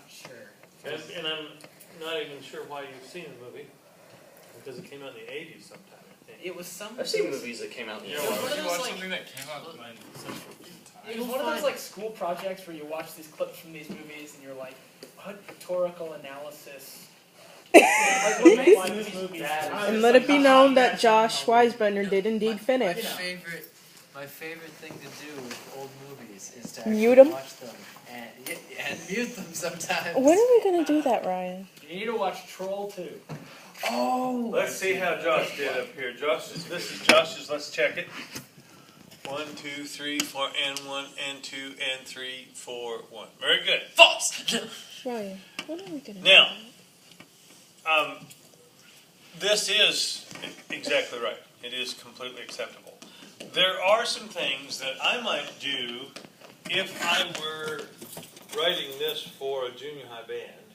Sure. And I'm not even sure why you've seen the movie, because it came out in the 80s sometime, I think. It was some. I've seen movies that came out in the Yeah, why 80s. would you watch like- something that came out in such a time? It was one of those like school projects where you watch these clips from these movies and you're like, what rhetorical analysis? Like, what makes this movie bad? And let it be known that Josh Weisbender did indeed finish. My favorite thing to do with old movies is to Mute actually 'em? watch them and mute them sometimes. When are we gonna do that, Ryan? You need to watch Troll 2. Oh! Let's see how Josh did up here. This is Josh's, let's check it. 1, 2, 3, 4, and 1, and 2, and 3, 4, 1. Very good. False! Ryan, when are we gonna Now, this is exactly right. It is completely acceptable. There are some things that I might do if I were writing this for a junior high band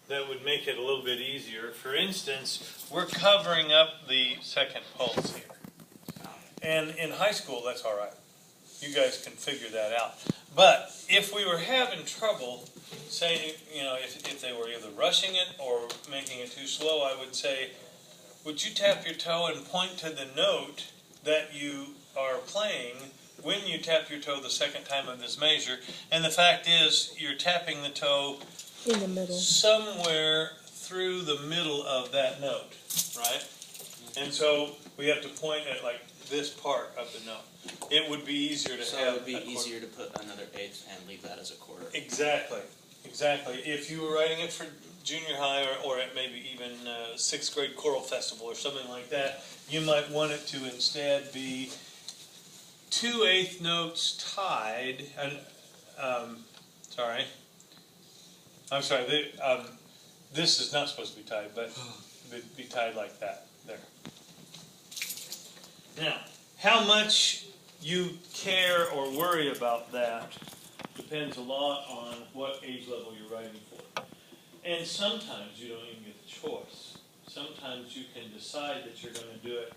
that would make it a little bit easier. For instance, we're covering up the second pulse here. And in high school, that's all right. You guys can figure that out. But if we were having trouble, saying, if they were either rushing it or making it too slow, I would say, would you tap your toe and point to the note that you are playing when you tap your toe the second time of this measure? And the fact is, you're tapping the toe in the middle somewhere through the middle of that note, right? And so we have to point at like this part of the note. It would be easier to So have. it would be easier to put another eighth and leave that as a quarter. Exactly. If you were writing it for junior high or at maybe even 6th grade choral festival or something like that, you might want it to instead be 2 eighth notes tied. I'm sorry. This is not supposed to be tied, but be tied like that. There. Now, how much you care or worry about that depends a lot on what age level you're writing for. And sometimes you don't even get the choice. Sometimes you can decide that you're going to do it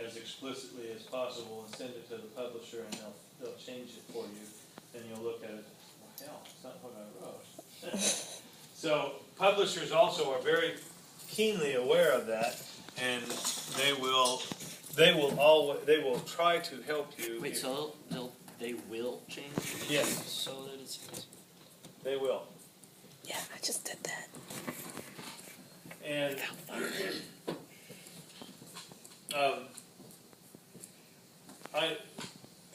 as explicitly as possible and send it to the publisher, and they'll change it for you. Then you'll look at it, well, hell, it's not what I wrote. So publishers also are very keenly aware of that, and they will try to help you. Wait, so they will change it? Yes. So that it's easy. They will. Yeah, I just did that. And I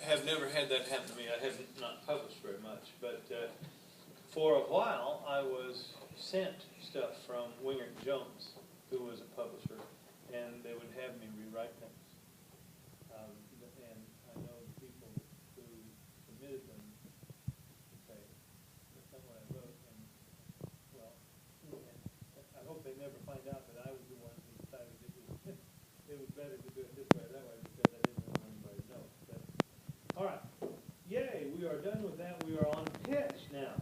have never had that happen to me. I have not published very much, but for a while I was sent stuff from Wingert and Jones, who was a publisher, and they would have me rewrite things. And I know the people who submitted them would say, that's not what I wrote, and well, I hope they never find out that I was the one who decided it was better to do it this way or that way, because I didn't want anybody to know. But, all right, yay, we are done with that. We are on pitch now.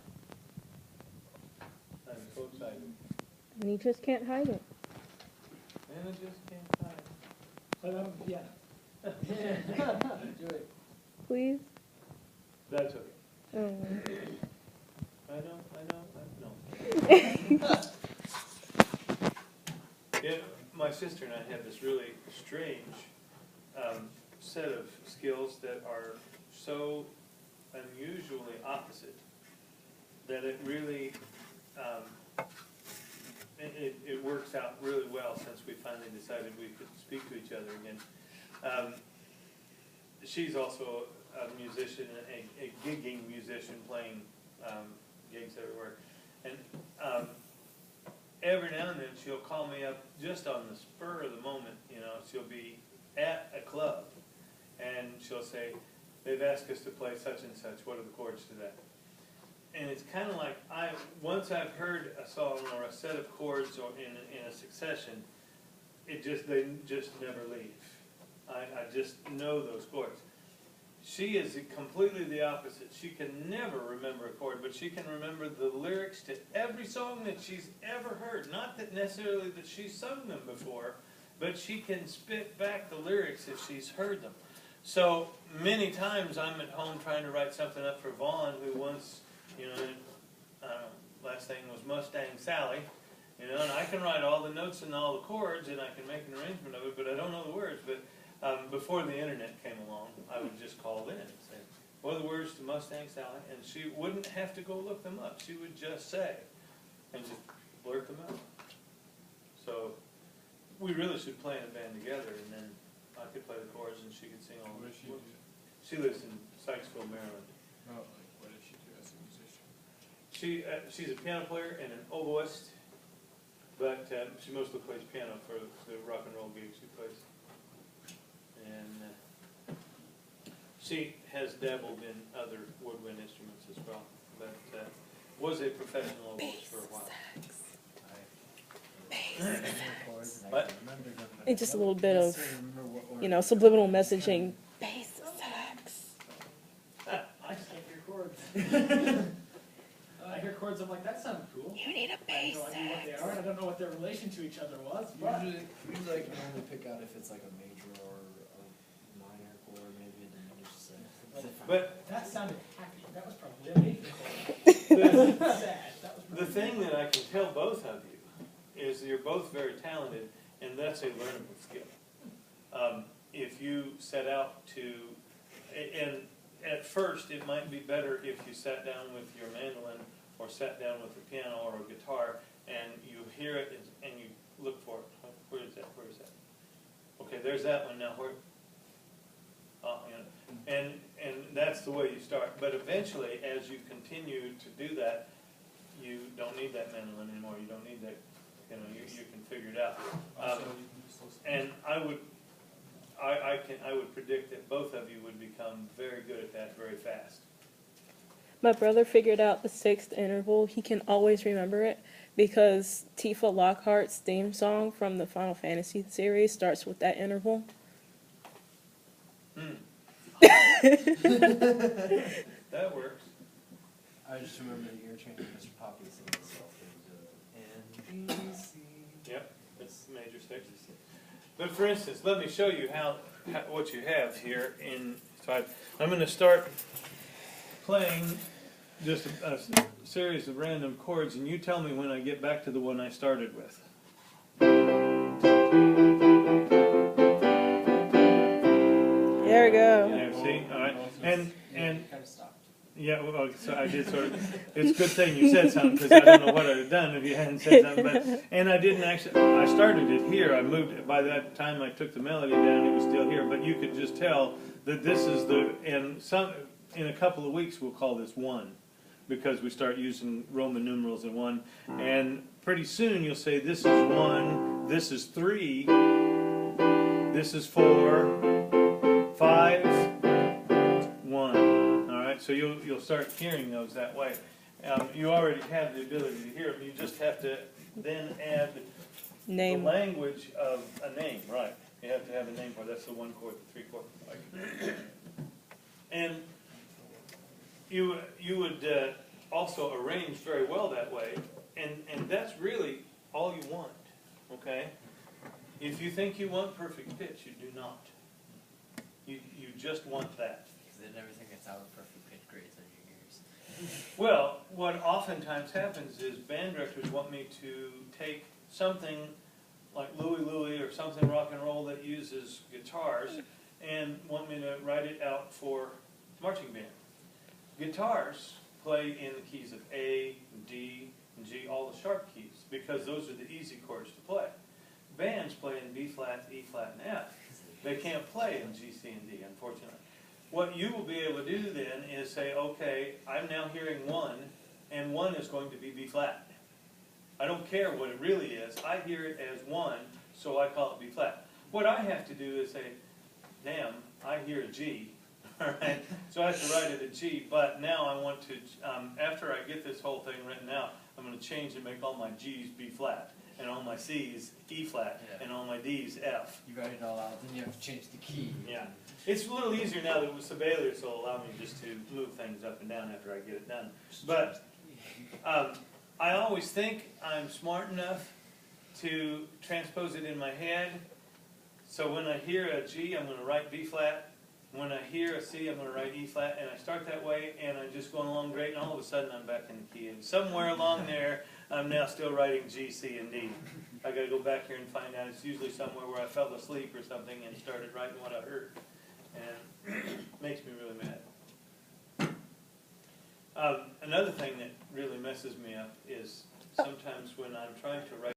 I'm so excited. And you just can't hide it. And I just can't hide. Yeah. Do it. Please? That's okay. Oh. I know. Yeah, my sister and I have this really strange set of skills that are so unusually opposite that it really it works out really well since we finally decided we could speak to each other again. She's also a musician, a gigging musician, playing gigs everywhere, and every now and then she'll call me up just on the spur of the moment. She'll be at a club, and she'll say, they've asked us to play such and such, what are the chords to that? And it's kind of like, once I've heard a song or a set of chords or in a succession, they just never leave. I just know those chords. She is completely the opposite. She can never remember a chord, but she can remember the lyrics to every song that she's ever heard. Not that necessarily that she's sung them before, but she can spit back the lyrics if she's heard them. So many times I'm at home trying to write something up for Vaughn, who wants, last thing was Mustang Sally, you know, and I can write all the notes and all the chords, and I can make an arrangement of it, but I don't know the words. But before the internet came along, I would just call in and say, what are the words to Mustang Sally? And she wouldn't have to go look them up. She would just say, and just blurt them out. So we really should play in a band together, and then I could play the chords and she could sing all What the does she words. do? She lives in Sykesville, Maryland. Oh, like, what does she do as a musician? She's a piano player and an oboist, but she mostly plays piano for the rock and roll gigs she plays. And she has dabbled in other woodwind instruments as well, but was a professional oboist for a while. What? It's just a little bit of, you know, subliminal messaging. Bass sax. I just can't hear chords. I hear chords, I'm like, that sounds cool. You need a I have bass no idea what they sax. are, and I don't know what their relation to each other was, but. Usually I can only pick out if it's like a major or a minor chord, maybe a diminished sixth. But That sounded happy. That was probably a major chord. the, Sad. That was the probably thing that I can tell both of you is you're both very talented, and that's a learnable skill. If you set out to, and at first it might be better if you sat down with your mandolin or sat down with a piano or a guitar and you hear it and you look for it. Where is that? Where is that? Okay, there's that one now. Where? You know, and that's the way you start. But eventually, as you continue to do that, you don't need that mandolin anymore. You don't need that. You know, you can figure it out. Also, you can just listen. And I would predict that both of you would become very good at that very fast. My brother figured out the sixth interval. He can always remember it because Tifa Lockhart's theme song from the Final Fantasy series starts with that interval. That works. I just remember the ear change of Mr. Poppy singing itself. N, B, C. Yep, that's major sixes. But for instance, let me show you what you have here. I'm going to start playing just a series of random chords, and you tell me when I get back to the one I started with. There we go. There, see? All right. And Kind of stopped. yeah, well, so I did sort of. It's a good thing you said something because I don't know what I'd have done if you hadn't said something. And I didn't actually. I started it here. I moved it. By that time I took the melody down, it was still here. But you could just tell that this is the. And in a couple of weeks we'll call this 1, because we start using Roman numerals in 1. And pretty soon you'll say this is 1, this is 3, this is 4, 5, 1. All right, so you'll start hearing those that way. You already have the ability to hear them. You just have to then add Name. the language of a name. Right. You have to have a name for it. That's the 1 chord, the 3 chord. And you would also arrange very well that way, and that's really all you want. Okay. If you think you want perfect pitch, you do not. You just want that. Because then everything gets out of perfect pitch grades on your ears. Well, what oftentimes happens is band directors want me to take something like Louie Louie or something rock and roll that uses guitars and want me to write it out for marching band. Guitars play in the keys of A, D, and G, all the sharp keys, because those are the easy chords to play. Bands play in B flat, E flat, and F. They can't play in G, C, and D, unfortunately. What you will be able to do then is say, okay, I'm now hearing 1, and 1 is going to be B flat. I don't care what it really is. I hear it as 1, so I call it B flat. What I have to do is say, damn, I hear a G. All right, so I have to write it a G, but now I want to, after I get this whole thing written out, I'm going to change and make all my G's B flat, and all my C's E flat, and all my D's F. You write it all out, then you have to change the key. Yeah, it's a little easier now that Sibelius will allow me just to move things up and down after I get it done. But I always think I'm smart enough to transpose it in my head, so when I hear a G, I'm going to write B flat, when I hear a C, I'm gonna write E flat, and I start that way, and I'm just going along great, and all of a sudden I'm back in the key. And somewhere along there, I'm now still writing G, C, and D. I gotta go back here and find out. It's usually somewhere where I fell asleep or something and started writing what I heard. And makes me really mad. Another thing that really messes me up is sometimes when I'm trying to write